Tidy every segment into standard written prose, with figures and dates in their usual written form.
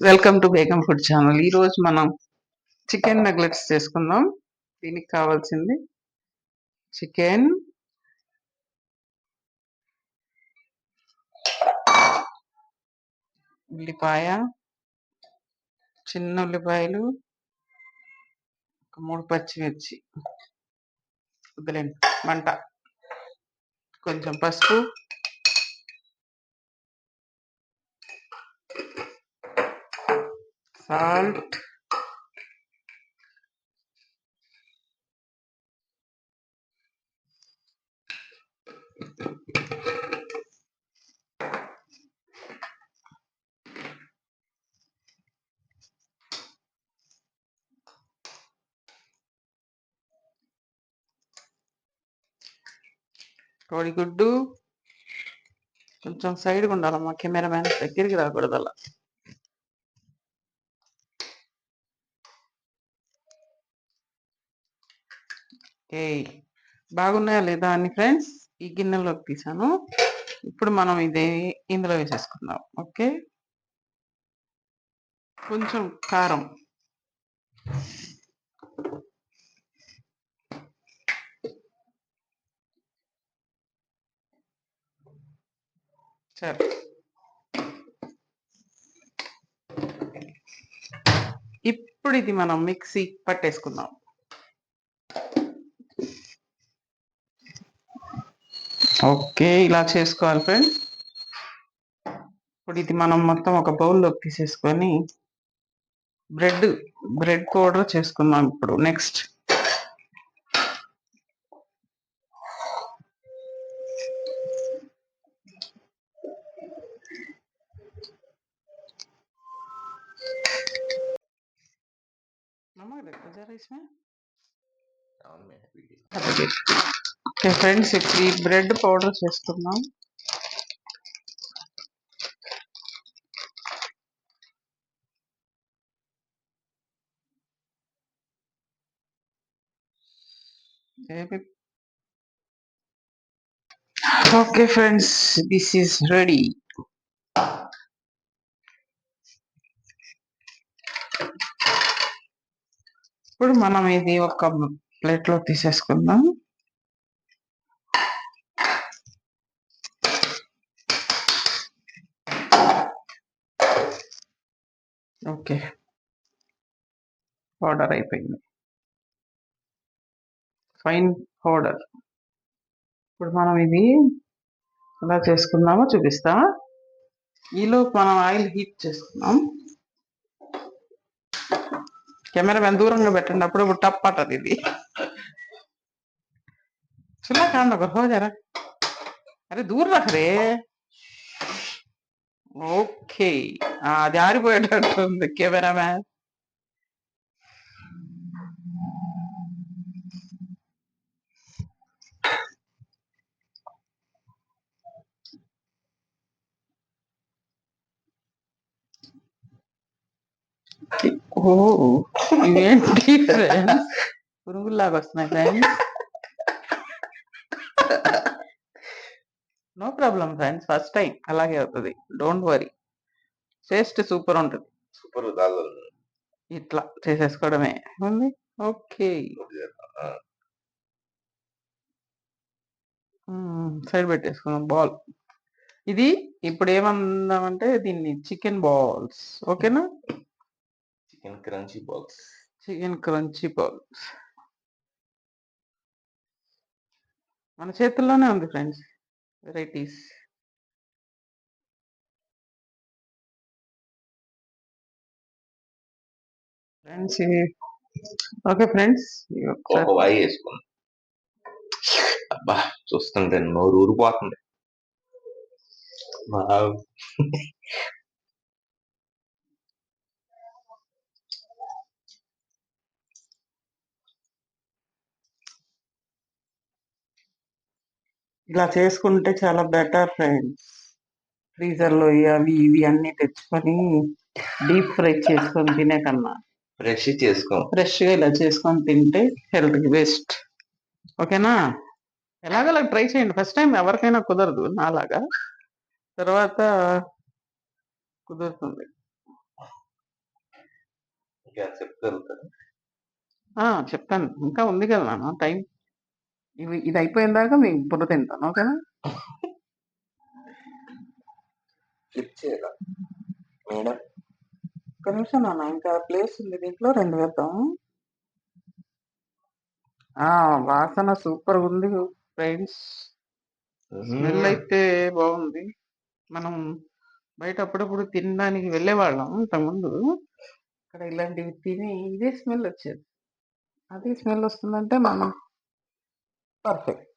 Welcome to Begum food channel. ఈరోజు మనం chicken నగ్లెట్స్ చేసుకుందాం. దీనికి కావాల్సింది చికెన్, ఉల్లిపాయ, చిన్న ఉల్లిపాయలు, ఒక 3 పచ్చిమిర్చి, వదిలేండి మంట, కొంచెం పసుపు, సాల్ట్, కోడిగుడ్డు. కొంచెం సైడ్గా ఉండాలమ్మా, కెమెరామ్యాన్ దగ్గరికి రాకూడదు అలా. ఏ బాగున్నాయా లేదా అని ఫ్రెండ్స్ ఈ గిన్నెలోకి తీసాను. ఇప్పుడు మనం ఇందులో వేసేసుకుందాం. ఓకే, కొంచెం కారం, సరే. ఇప్పుడు ఇది మనం మిక్సీ పట్టేసుకుందాం. ఓకే, ఇలా చేసుకోవాలి ఫ్రెండ్స్. ఇప్పుడు ఇది మనం మొత్తం ఒక బౌల్లోకి తీసేసుకొని బ్రెడ్ పౌడర్ చేసుకుందాం. ఇప్పుడు నెక్స్ట్ ఓకే ఫ్రెండ్స్, ఇప్పుడు ఈ బ్రెడ్ పౌడర్ చేసుకుందాం. Okay friends, this is ready. ఇప్పుడు మనం ఇది ఒక ప్లేట్లో తీసేసుకుందాం. ఓకే, పౌడర్ అయిపోయింది, ఫైన్ పౌడర్. ఇప్పుడు మనం ఇది ఎలా చేసుకుందామో చూపిస్తా. ఈలోపు మనం ఆయిల్ హీట్ చేసుకుందాం. కెమెరా దూరంగా పెట్టండి, అప్పుడు టప్ పట్టదు ఇది. चला कांड हो जरा, अरे दूर रख रे. ఓకే, జారిపోయేటట్టుంది కెమెరా మ్యాన్. ఓ ఇవేంటి ఫ్రెండ్స్, పురుగుల్లాగా వస్తున్నాయి friends. No problem friends, first time అలాగే అవుతుంది, డోంట్ వరీ. టేస్ట్ సూపర్ ఉంటుంది. సూపర్ ఇట్లా చేసేసుకోవడమే ఉంది. ఓకే, సైడ్ పెట్టేసుకుందాం బాల్. ఇది ఇప్పుడు ఏమందామంటే దీన్ని చికెన్ బాల్స్. ఓకేనా, chicken crunchy balls. Chicken crunchy balls మన చేతుల్లోనే ఉంది friends, varieties. Friends okay friends, ఒక వాయి వేసుకోండి. అబ్బా, చూస్తుంటే నోరు ఊరిపోతుంది. ఇలా చేసుకుంటే చాలా బెటర్ ఫ్రెండ్స్. ఫ్రీజర్ లో అవి ఇవి అన్ని తెచ్చుకొని డీప్ ఫ్రై చేసుకొని తినే కన్నా ఫ్రెష్గా ఇలా చేసుకొని తింటే హెల్త్ కి బెస్ట్. ఓకేనా, ఎలాగలా ట్రై చేయండి. ఫస్ట్ టైం ఎవరికైనా కుదరదు నాలాగా, తర్వాత కుదురుతుంది. చెప్తాను. ఇంకా ఉంది కదా నాన్న టైం. ఇది అయిపోయిన దాకా మీకు బుర్ర తింటాను, ఓకేనా? మేడం ఒక్క నిమిషం నాన్న, ఇంకా ప్లేస్ ఉంది దీంట్లో, 2 వేద్దాం. వాసన సూపర్ ఉంది ఫ్రెండ్స్. స్మెల్ అయితే బాగుంది. మనం బయట అప్పుడప్పుడు తినడానికి వెళ్ళేవాళ్ళం ఇంతకుముందు. ఇక్కడ ఇలాంటివి తిని ఇదే స్మెల్ వచ్చేది. అదే స్మెల్ వస్తుందంటే మనం పర్ఫెక్ట్.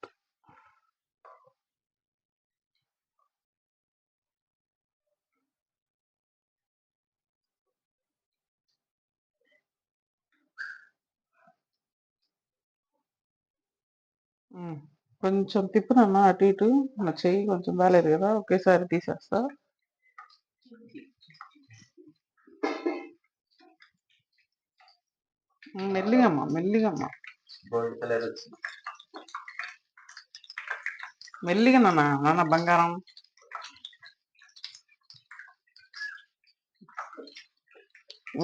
కొంచెం తిప్పునన్నా అటు ఇటు, నా చెయ్యి కొంచెం బాలేదు కదా, ఒకేసారి తీసేస్తా. మెల్లిగమ్మా మెల్లిగమ్మా, మెల్లిగా నాన్న బంగారం.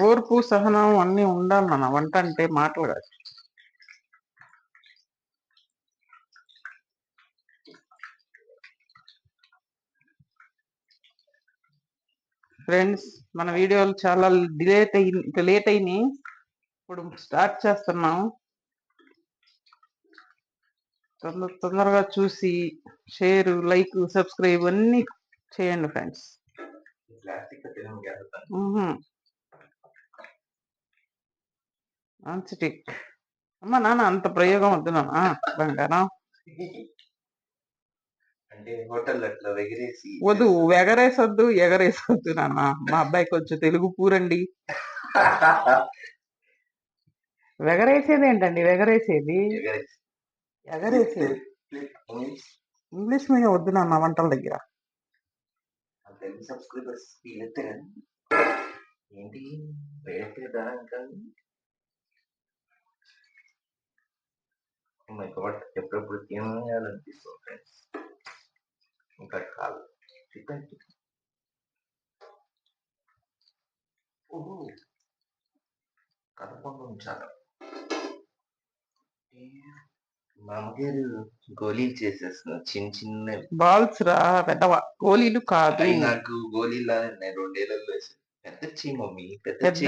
ఓర్పు సహనం అన్నీ ఉండాలి నాన్న, వంట అంటే మాటలు కాదు. ఫ్రెండ్స్, మన వీడియోలు చాలా లేట్ అయినాయి. ఇప్పుడు స్టార్ట్ చేస్తున్నాం. తొందరగా చూసి షేర్, లైక్, సబ్స్క్రైబ్ అన్నీ చేయండి ఫ్రెండ్స్. నాన్స్టిక్ అమ్మ నాన్న, అంత ప్రయోగం వద్దు నాన్న బంగారం. వద్దు, ఎగరేసొద్దు నాన్న. మా అబ్బాయి కొంచెం తెలుగు పూరండి. వెగరేసేది ఏంటండి? ఎగరేసేది ఇంగ్లీష్ మీడియం వద్దు నాన్న వంటల దగ్గర. ఎప్పుడప్పుడు తినాలనిపిస్తుంది ఫ్రెండ్స్. ఇంకా కాదు కదపకుండా ఉంచాలి. మామగారు గోళీలు చేసేస్తున్నారు, చిన్న చిన్న బాల్స్ రా, పెద్ద గోళీలు కాదు. నాకు గోళీలా 2 ఏళ్లలో పెద్ద మమ్మీ, పెద్దది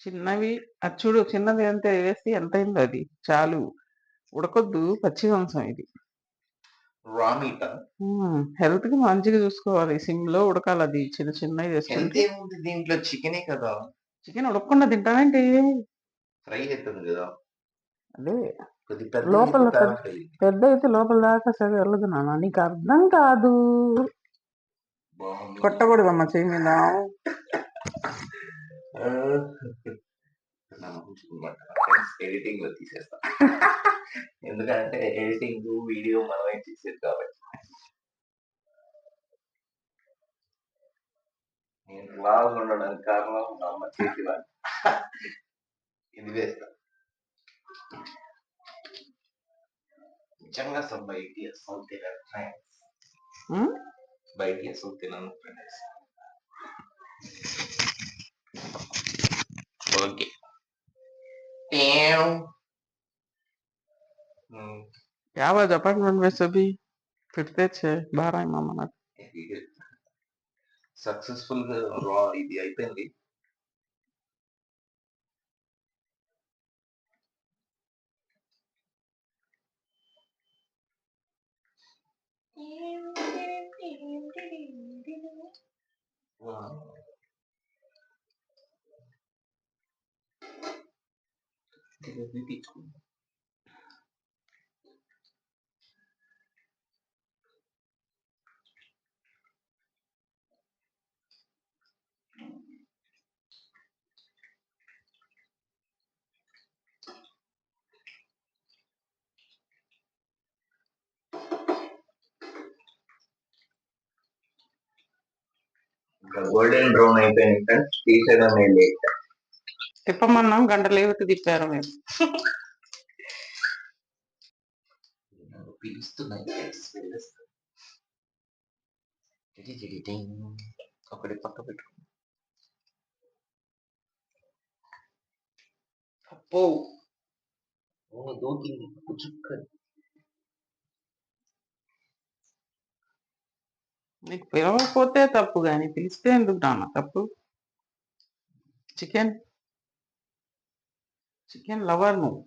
చిన్నవి. అది చూడు, చిన్నది అంతే వేసి ఎంత అయిందో అది చాలు. ఉడకొద్దు, పచ్చి మాంసం ఇది. హెల్త్ కి మంచిగా చూసుకోవాలి, సిమ్ లో ఉడకాలి. అది చిన్న చిన్నవి వేసుకుంటే. దీంట్లో చికెనే కదా. చికెన్ ఉడకకుండా తింటావేంటి? ఫ్రై అవుతుంది కదా. అదే లోపల పెద్ద అయితే లోపల దాకా సరే వెళ్ళదు నాన్న, నీకు అర్థం కాదు. కొట్టకూడదమ్మా చెయ్యి మీద. ఎడిటింగ్ లో తీసేస్తా, ఎందుకంటే ఎడిటింగ్ వీడియో మనమే తీసేది కాబట్టి. నేను లాగా ఉండడానికి కారణం మా అమ్మ చేతి వాళ్ళు. ఇది వేస్తా. నిజంగా అసలు బయట అసలు తినను ఫ్రెండ్స్. బయట అసలు తినను ఫ్రెండ్స్. ఓకే. क्या आवाज अपार्टमेंट में सभी फिरते थे, बाहर आए मामा ना. సక్సెస్ఫుల్ గా ఇది అయిపోయింది. గోల్డెన్ బ్రౌన్ అయిపోయింది ఫ్రెండ్స్, తీసేయడం లేట్. తిప్పమన్నాం, గంట లేవట్టి తిప్పారు మీరు. పిలుస్తున్నాయి ఒకటి పక్క పెట్టు. ఓ దూకింది నీకు పిలవకపోతే తప్పు, కానీ పిలిస్తే ఎందుకు నాన్న తప్పు? చికెన్ చికెన్ లవర్ నువ్వు.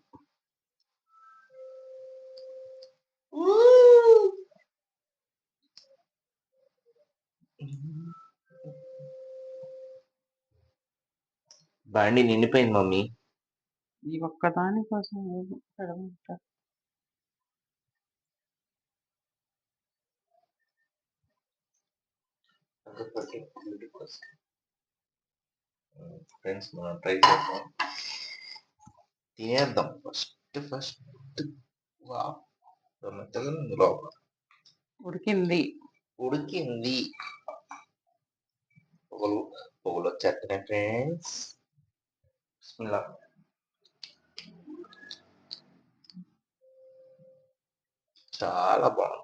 బండి నిండిపోయింది మమ్మీ. ఈ ఒక్కదాని కోసం ఫ్రెండ్స్ మనం ట్రై చేద్దాం, తినేద్దాం. ఫస్ట్ మెత్తగా లోపల ఉడికింది. పొగలు వచ్చేస్తున్నాయి ఫ్రెండ్స్. బిస్మిల్లా. చాలా బాగుంది.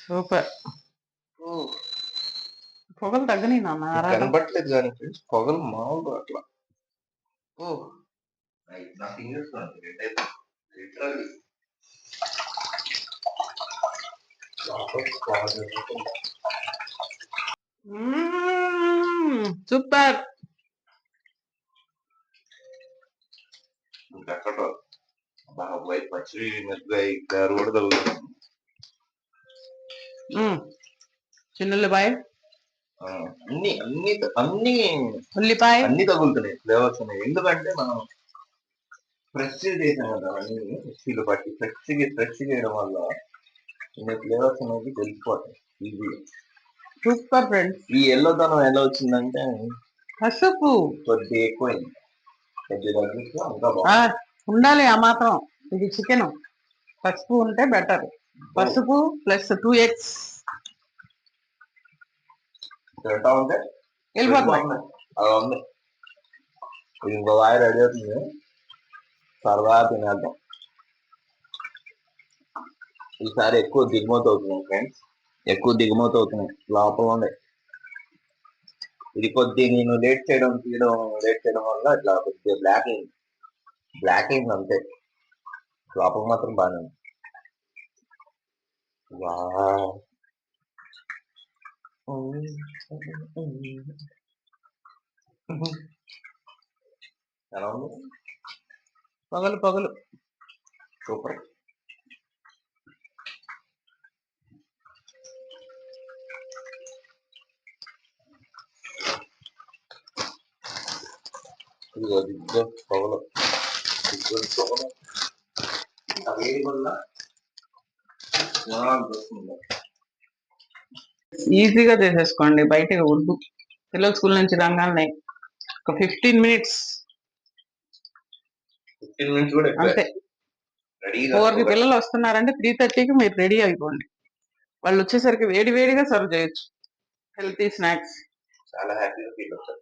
సూపర్. పొగలు తగ్గని నాన్న, కనబట్టలేదు కానీ ఫ్రెండ్స్ పొగలు మామూలు అట్లా. నా ఫింగర్స్ లిటరల్లీ సూపర్. ఇంకెక్కడ బాబాయ్ పచ్చడి మిరపకాయ గారు కూడా తగులుతుంది. చిన్నుల్లిపాయ అన్ని అన్ని అన్ని ఉల్లిపాయ అన్ని తగులుతున్నాయి, ఫ్లేవర్స్ ఉన్నాయి. ఎందుకంటే మనం ఫ్రెష్ చేసాం కదా, అన్ని మిక్సీలో పట్టి ఫ్రెష్ చేయడం వల్ల కొన్ని ఫ్లేవర్స్ అనేది తెలిసిపోతాయి ఈజీగా. Super friends. ఈ ఎల్లోతనం ఎలా వచ్చిందంటే పసుపు కొద్దిగా ఎక్కువైంది, కొద్దిగా ఉండాలి ఆ మాత్రం. ఇది చికెన్, పసుపు ఉంటే బెటర్. పసుపు ప్లస్ 2x తింటా ఉంటే వెళ్ళిపోతుంది. అలా ఉంది. ఇంకో వాయి రెడీ అవుతుంది, సరదా తినేద్దాం. ఈసారి ఎక్కువ దిగుమతి అవుతున్నాయి ఫ్రెండ్స్, ఎక్కువ దిగుమతి అవుతున్నాయి లోపల ఉండే. ఇది కొద్ది నేను లేట్ చేయడం వల్ల ఇట్లా కొద్దిగా బ్లాక్ అయింది అంతే. లోపల మాత్రం బాగానే ఉంది. ఎలా ఉంది? పొగలు సూపర్. పొగలు ఈజీగా చేసేసుకోండి. బయటకు వద్దు, పిల్లలు స్కూల్ నుంచి రాగానే ఒక 15 మినిట్స్ అంతే. 4కి పిల్లలు వస్తున్నారంటే 3:30కి మీరు రెడీ అయిపోండి. వాళ్ళు వచ్చేసరికి వేడిగా సర్వ్ చేయొచ్చు. Healthy snacks. చాలా హ్యాపీగా ఫీల్ అవుతారు.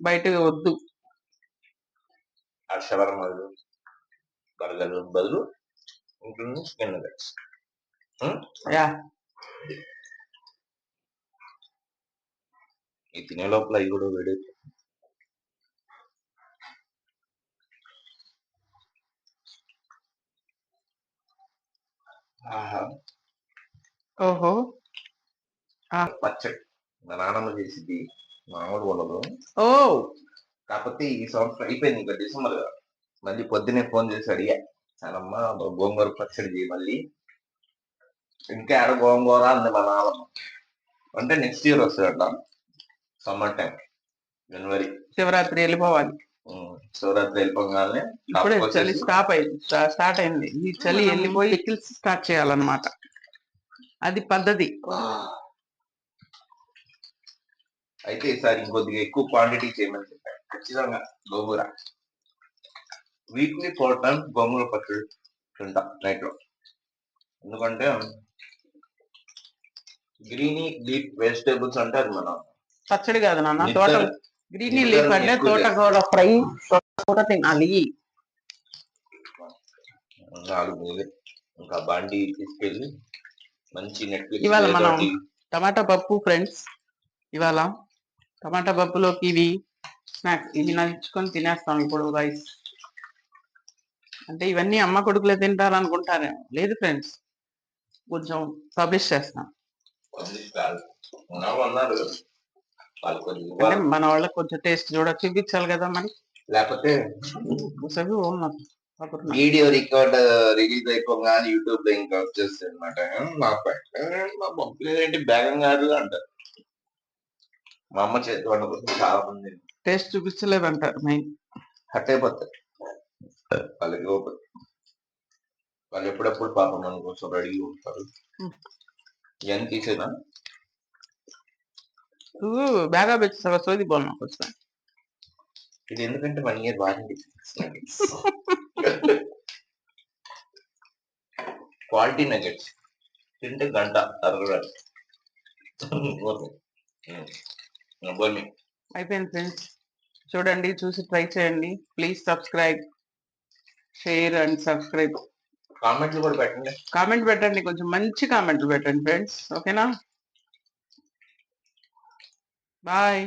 బయటకు వద్దు. షవర్మాలు బర్గర్లు బదులు చికెన్ నగెట్స్. ఈ తినే లోపల అవి కూడా వేడి. ఓహో, పచ్చడి మా నాన్నమ్మ చేసింది, మామూలు ఉండదు. కాకపోతే ఈ సంవత్సరం అయిపోయింది, ఇంకా డిసెంబర్ కదా. మళ్ళీ పొద్దునే ఫోన్ చేసి అడిగా, నానమ్మ గోంగూర పచ్చడి చేయి మళ్ళీ. ఇంకా ఆడ గోంగూర అంది మా నాన్నమ్మ. అంటే నెక్స్ట్ ఇయర్ వస్తుందట, సమ్మర్ టైం, జనవరి. శివరాత్రి వెళ్ళిపోవాలి. శివరాత్రి వెళ్ళిపోగానే ఇప్పుడే చలి స్టార్ట్ అయింది. ఈ చలి వెళ్ళిపోయి పికిల్స్ స్టార్ట్ చేయాలన్నమాట. అది పద్ధతి. అయితే ఈసారి ఇంకొద్దిగా ఎక్కువ క్వాంటిటీ చేయమని చెప్పాను. ఖచ్చితంగా గోంగూర వీక్లీ 4 times గోంగూర పచ్చడి తింటా నైట్ లో. ఎందుకంటే గ్రీనీ లీఫ్ వెజిటేబుల్స్ అంటే అది మనం పచ్చడి కాదు నాన్న, తోట. గ్రీనీ లీఫ్ అంటే తోటకూర ఫ్రై కూర తినాలి. 4 ఇంకా బండి తీసుకెళ్ళి మంచి నెట్ఫ్లిక్స్ ఇవాళ మనం టమాటా పప్పు ఫ్రెండ్స్ ఇవాళ టమాటా పప్పులోకి ఇవి స్నాక్స్ ఇవి నంచుకొని తినేస్తాం ఇప్పుడు రైస్. అంటే ఇవన్నీ అమ్మ కొడుకులే తింటారనుకుంటారేమో, లేదు ఫ్రెండ్స్, కొంచెం పబ్లిష్ చేస్తాం. అంటే మన వాళ్ళకి కొంచెం టేస్ట్ చూపించాలి కదా మరి, లేకపోతే వీడియో రికార్డ్ రిలీజ్ అయిపోగానే యూట్యూబ్ లో ఇంకా వచ్చేస్తుంది అనమాట. మా పప్పు లేదంటే బేగం గారు అంటారు. మా అమ్మ చేతి వంట కోసం చాలా మంది టేస్ట్ చూపించలేదంటారు. మెయిన్ హట్ అయిపోతారు వాళ్ళకి. వాళ్ళు ఎప్పుడెప్పుడు పాపం మన కోసం రెడీగా ఉంటారు. ఇవన్నీ తీసేనా బాగా పెంచుతావా సోది బోల్నా కొంచెం. ఇది ఎందుకంటే 1 year వారంటీ. క్వాలిటీ నగెట్స్ తింటే గంట అరగదు. అయిపోయింది ఫ్రెండ్స్, చూడండి, చూసి ట్రై చేయండి. Please subscribe, share and subscribe. కామెంట్లు కూడా పెట్టండి. కామెంట్ పెట్టండి, కొంచెం మంచి కామెంట్లు పెట్టండి ఫ్రెండ్స్. ఓకేనా? బాయ్.